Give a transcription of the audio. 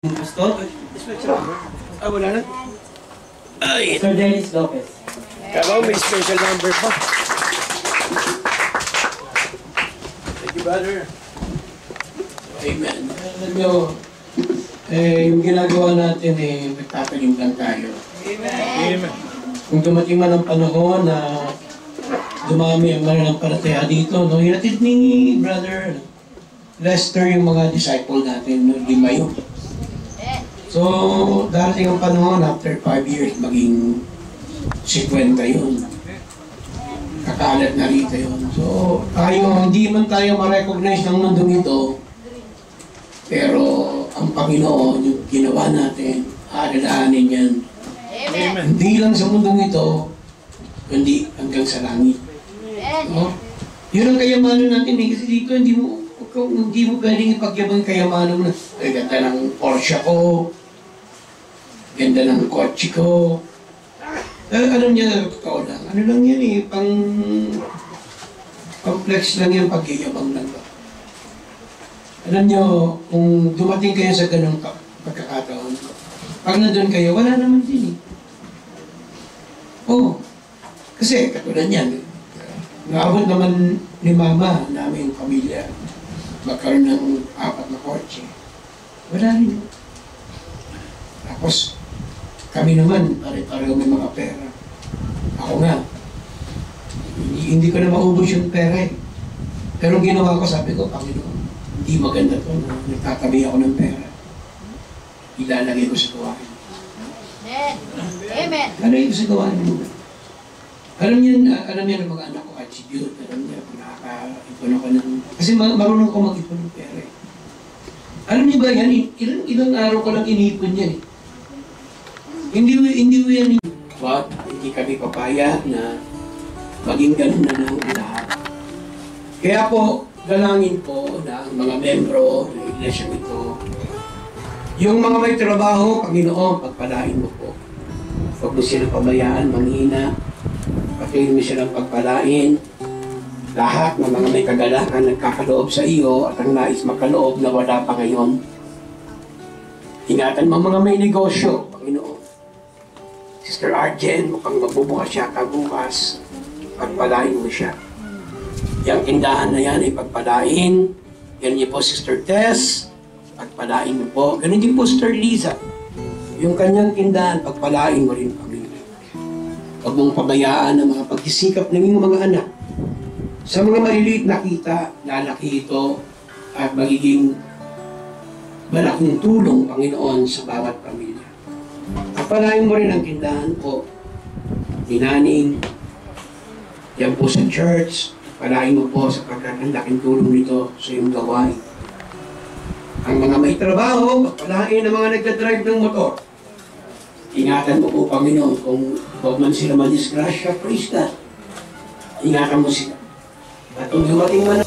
Pastor? Wala na. Ay! Sir Dennis Lopez. Kabaw, may special number pa. Thank you, brother. Amen. Alam nyo, yung ginagawa natin nagtatanim lang tayo. Amen. Kung dumating man ang panahon na dumami ang mananampalataya dito, no, hinatid ni Brother Lester yung mga disciple natin, no, 5 yun. So, darating ang panahon, after 5 years, maging 50 yun. Kakalat na rito yun. So, tayo, hindi man tayo ma-recognize ng mundong ito, pero ang Panginoon, yung ginawa natin, alalahanin yan. Amen. Hindi lang sa mundong ito, kundi hanggang sa langit. No? Yun ang kayamanan natin eh. Kasi dito, hindi mo pwedeng ipagyabang kayamanan na, ay, ganda ng Porsche ko, ganda ng kotse ko. Alam niya, totoo lang. Ano lang yan eh, pang-flex lang yan, pagyayabang lang ba. Alam niyo, kung dumating kayo sa ganong pagkakataon, pag nandun kayo, wala naman din eh. Oo. Kasi, katulad niyan, naabot naman ni mama namin, pamilya, magkaroon ng 4 na kotse. Wala rin. Tapos, kami naman, pare-pareho may mga pera. Ako nga, hindi ko na maubos yung pera eh. Pero ang ginawa ko, sabi ko, Panginoon, hindi maganda to na nagtatabi ako ng pera. Ilalagay ko sa gawain. Amen. Lalagay ko sa gawain mo. Alam niyo ng mga anak ko, attribute. Alam niyo, kung nakaka-ipon ako ng... Kasi marunong ko mag-ipon ng pera eh. Alam niyo ba yan? Ilang araw ko lang inipon yan eh. Hindi mo yan. But, hindi kami papaya na maging ganun na ng lahat. Kaya po, dalangin po na ang mga membro ng iglesia ito, yung mga may trabaho, Panginoon, pagpalain mo po. Huwag mo silang pabayaan, manghina. Patuloy mo silang pagpalain. Lahat ng mga may kagalakan nagkakaloob sa iyo at ang nais makaloob na wala pa ngayon. Ingatan mo mga may negosyo, Panginoon. Sister Arjen, mukhang magbubukas siya kabukas. Pagpalain mo siya. Yang tindahan na yan ay pagpalain. Yan niyo po, Sister Tess. Pagpalain mo po. Ganun din po, Sister Liza. Yung kanyang tindahan, pagpalain mo rin, Panginoon. Huwag mong pabayaan ang mga pagsisikap ng iyong mga anak. Sa mga maliliit na kita, lalaki ito at magiging malaking tulong, Panginoon, sa bawat pamilya. Pagpalain mo rin ang tindahan po. Dinaning, yan po sa church. Pagpalain mo po sa pagkakandaking tulong nito sa iyong gawain. Ang mga may trabaho, pagpalain ang mga nagdadrive ng motor. Ingatan mo po, Panginoon, kung huwag man sila madisgrasya, praise God. Ingatan mo sila. At kung dumating man